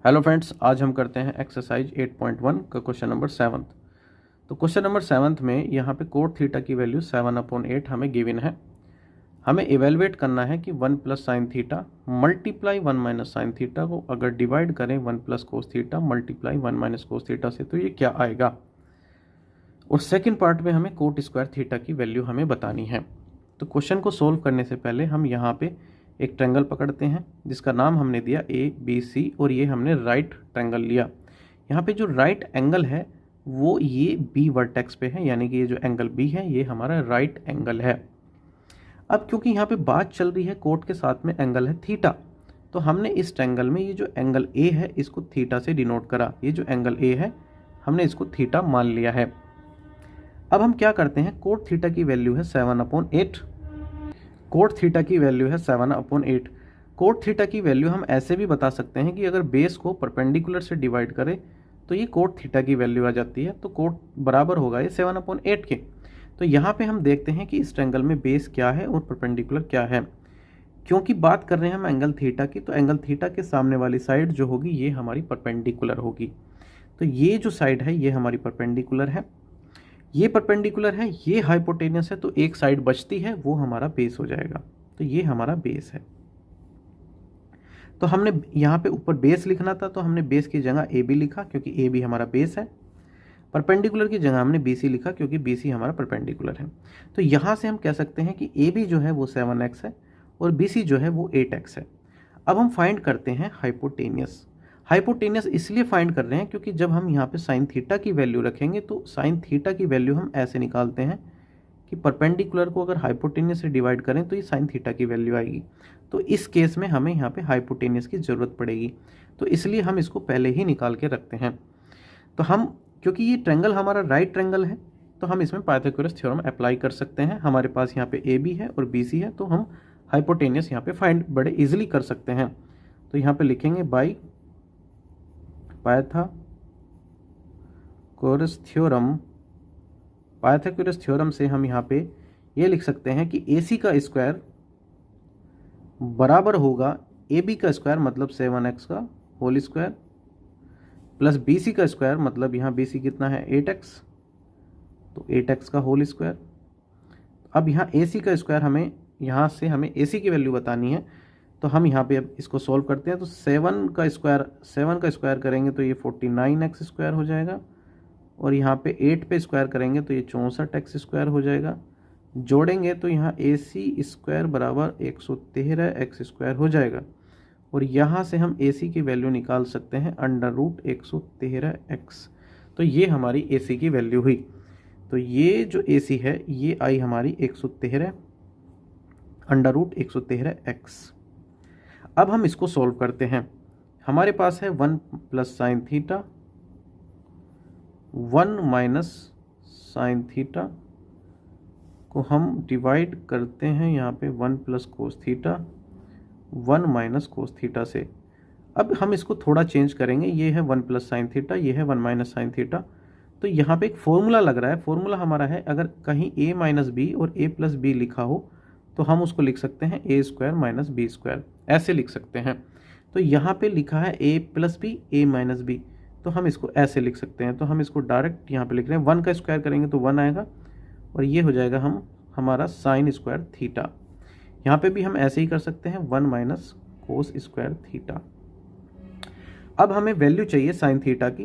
Hello friends, आज हम करते हैं एक्सरसाइज 8.1 का क्वेश्चन नंबर 7। तो क्वेश्चन नंबर 7 में यहाँ पे कोट थीटा की वैल्यू 7/8 हमें गिवन है। हमें इवेलुएट करना है कि 1 plus sine theta multiply 1 minus sine theta को अगर डिवाइड करें 1 plus cos theta multiply 1 minus cos theta से तो ये क्या आएगा। और सेकेंड पार्ट में हमें कोट स्क्वायर थीटा की वैल्यू हमें बतानी है। तो क्वेश्चन को सोल्व करने से पहले हम यहाँ पे एक ट्रायंगल पकड़ते हैं जिसका नाम हमने दिया ABC और ये हमने राइट ट्रायंगल लिया। यहाँ पे जो राइट एंगल है वो ये B वर्टेक्स पे है, यानी कि ये जो एंगल B है ये हमारा राइट एंगल है। अब क्योंकि यहाँ पे बात चल रही है कोट के साथ में एंगल है थीटा, तो हमने इस ट्रायंगल में ये जो एंगल A है इसको थीटा से डिनोट करा। ये जो एंगल A है हमने इसको थीटा मान लिया है। अब हम क्या करते हैं, कोट थीटा की वैल्यू है 7/8। कोट थीटा की वैल्यू है 7/8। कोट थीटा की वैल्यू हम ऐसे भी बता सकते हैं कि अगर बेस को परपेंडिकुलर से डिवाइड करें तो ये कोट थीटा की वैल्यू आ जाती है। तो कोट बराबर होगा ये 7/8 के। तो यहाँ पे हम देखते हैं कि इस ट्रायंगल में बेस क्या है और परपेंडिकुलर क्या है। क्योंकि बात कर रहे हैं हम एंगल थीटा की, तो एंगल थीटा के सामने वाली साइड जो होगी ये हमारी परपेंडिकुलर होगी। तो ये जो साइड है ये हमारी परपेंडिकुलर है, ये परपेंडिकुलर है, ये हाइपोटेनियस है, तो एक साइड बचती है वो हमारा बेस हो जाएगा। तो ये हमारा बेस है। तो हमने यहाँ पे ऊपर बेस लिखना था तो हमने बेस की जगह ए बी लिखा क्योंकि ए बी हमारा बेस है। परपेंडिकुलर की जगह हमने BC लिखा क्योंकि BC हमारा परपेंडिकुलर है। तो यहाँ से हम कह सकते हैं कि AB जो है वो 7x है और BC जो है वो 8x है। अब हम फाइंड करते हैं हाइपोटेनियस। हाइपोटेनियस इसलिए फाइंड कर रहे हैं क्योंकि जब हम यहाँ पे साइन थीटा की वैल्यू रखेंगे तो साइन थीटा की वैल्यू हम ऐसे निकालते हैं कि परपेंडिकुलर को अगर हाइपोटेनियस से डिवाइड करें तो ये साइन थीटा की वैल्यू आएगी। तो इस केस में हमें यहाँ पे हाइपोटेनियस की ज़रूरत पड़ेगी, तो इसलिए हम इसको पहले ही निकाल के रखते हैं। तो हम क्योंकि ये ट्रायंगल हमारा राइट ट्रायंगल है तो हम इसमें पाइथागोरस थ्योरम अप्लाई कर सकते हैं। हमारे पास यहाँ पे AB है और BC है, तो हम हाइपोटेनियस यहाँ पे फाइंड बड़े इजीली कर सकते हैं। तो यहाँ पे लिखेंगे by Pythagoras theorem. Pythagoras theorem से हम यहाँ पे ये लिख सकते हैं कि AC का स्क्वायर बराबर होगा AB का स्क्वायर मतलब 7x का होल स्क्वायर प्लस BC का स्क्वायर मतलब यहाँ BC कितना है 8x, तो 8x का होल स्क्वायर। अब यहाँ AC का स्क्वायर हमें यहाँ से हमें AC की वैल्यू बतानी है, तो हम यहाँ पे अब इसको सॉल्व करते हैं। तो 7 का स्क्वायर करेंगे तो ये 49x स्क्वायर हो जाएगा और यहाँ पे 8 पे स्क्वायर करेंगे तो ये 64x स्क्वायर हो जाएगा। जोड़ेंगे तो यहाँ AC स्क्वायर बराबर 113x स्क्वायर हो जाएगा और यहाँ से हम AC की वैल्यू निकाल सकते हैं √113x। तो ये हमारी AC की वैल्यू हुई। तो ये जो AC है ये आई हमारी 113 √113x। अब हम इसको सॉल्व करते हैं। हमारे पास है 1 plus sine theta 1 minus sine theta को हम डिवाइड करते हैं यहाँ पे 1 plus cos theta 1 minus cos theta से। अब हम इसको थोड़ा चेंज करेंगे, ये है 1 प्लस साइन थीटा, ये है 1 माइनस साइन थीटा। तो यहाँ पे एक फॉर्मूला लग रहा है, फॉर्मूला हमारा है अगर कहीं A माइनस बी और A प्लस बी लिखा हो तो हम उसको लिख सकते हैं A square minus B square, ऐसे लिख सकते हैं। तो यहाँ पे लिखा है A plus B A minus B, तो हम इसको ऐसे लिख सकते हैं। तो हम इसको डायरेक्ट यहाँ पे लिख रहे हैं, 1 का स्क्वायर करेंगे तो 1 आएगा और ये हो जाएगा हमारा साइन स्क्वायर थीटा। यहाँ पे भी हम ऐसे ही कर सकते हैं 1 माइनस कोस स्क्वायर थीटा। अब हमें वैल्यू चाहिए साइन थीटा की,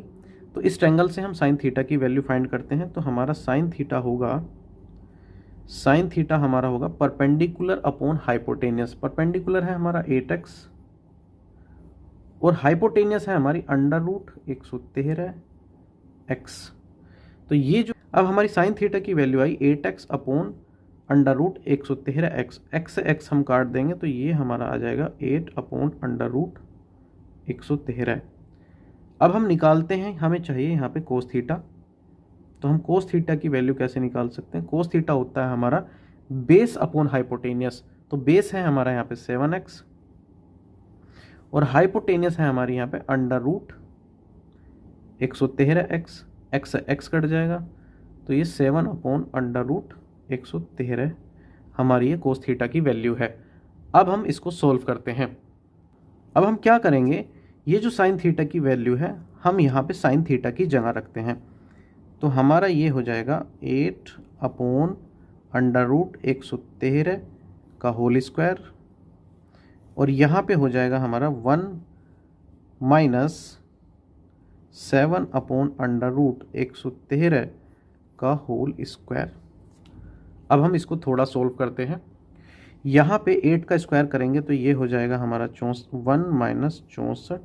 तो इस ट्रायंगल से हम साइन थीटा की वैल्यू फाइंड करते हैं। तो हमारा साइन थीटा हमारा होगा परपेंडिकुलर अपॉन हाइपोटेनियस। परपेंडिकुलर है हमारा 8x और हाइपोटेनियस है हमारी √113x। तो ये जो अब हमारी साइन थीटा की वैल्यू आई 8x अपॉन √113x। x से x हम काट देंगे तो ये हमारा आ जाएगा 8 अपॉन √113। अब हम निकालते हैं, हमें चाहिए यहाँ पे कोस थीटा। तो हम कोस थीटा की वैल्यू कैसे निकाल सकते हैं, कोस थीटा होता है हमारा बेस अपॉन हाइपोटेनियस। तो बेस है हमारा यहाँ पे 7x और हाइपोटेनियस है हमारी यहाँ पे √113x। x से x कट जाएगा तो ये 7 अपॉन √113 हमारी ये कोस थीटा की वैल्यू है। अब हम इसको सोल्व करते हैं। अब हम क्या करेंगे, ये जो साइन थीटा की वैल्यू है हम यहाँ पे साइन थीटा की जगह रखते हैं, तो हमारा ये हो जाएगा 8/√113 का होल स्क्वायर, और यहाँ पे हो जाएगा हमारा 1 - 7/√113 का होल स्क्वायर। अब हम इसको थोड़ा सोल्व करते हैं। यहाँ पे 8 का स्क्वायर करेंगे तो ये हो जाएगा हमारा 1 - 64,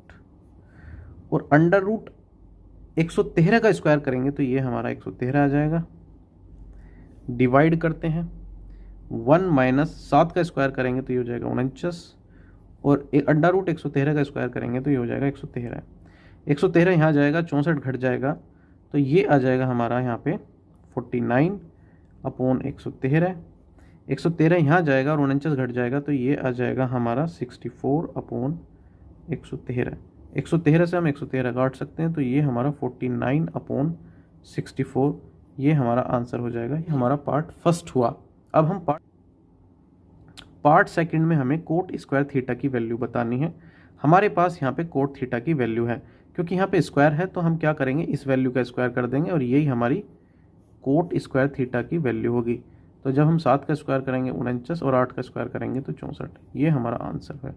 और √113 का स्क्वायर करेंगे तो ये हमारा 113 आ जाएगा। डिवाइड करते हैं, 1 - 7 का स्क्वायर करेंगे तो ये हो जाएगा 49, और √113 का स्क्वायर करेंगे तो ये हो जाएगा 113। 113 यहाँ जाएगा, 64 घट जाएगा तो ये आ जाएगा हमारा यहाँ पे 49/113। 113 यहाँ जाएगा और 49 घट जाएगा तो ये आ जाएगा हमारा 64/113। 113 से हम 113 काट सकते हैं तो ये हमारा 49/64, ये हमारा आंसर हो जाएगा। ये हमारा पार्ट फर्स्ट हुआ। अब हम पार्ट सेकंड में हमें कोट स्क्वायर थीटा की वैल्यू बतानी है। हमारे पास यहाँ पे कोट थीटा की वैल्यू है, क्योंकि यहाँ पे स्क्वायर है तो हम क्या करेंगे, इस वैल्यू का स्क्वायर कर देंगे और यही हमारी कोट स्क्वायर थीटा की वैल्यू होगी। तो जब हम 7 का स्क्वायर करेंगे 49 और 8 का स्क्वायर करेंगे तो 64, ये हमारा आंसर है।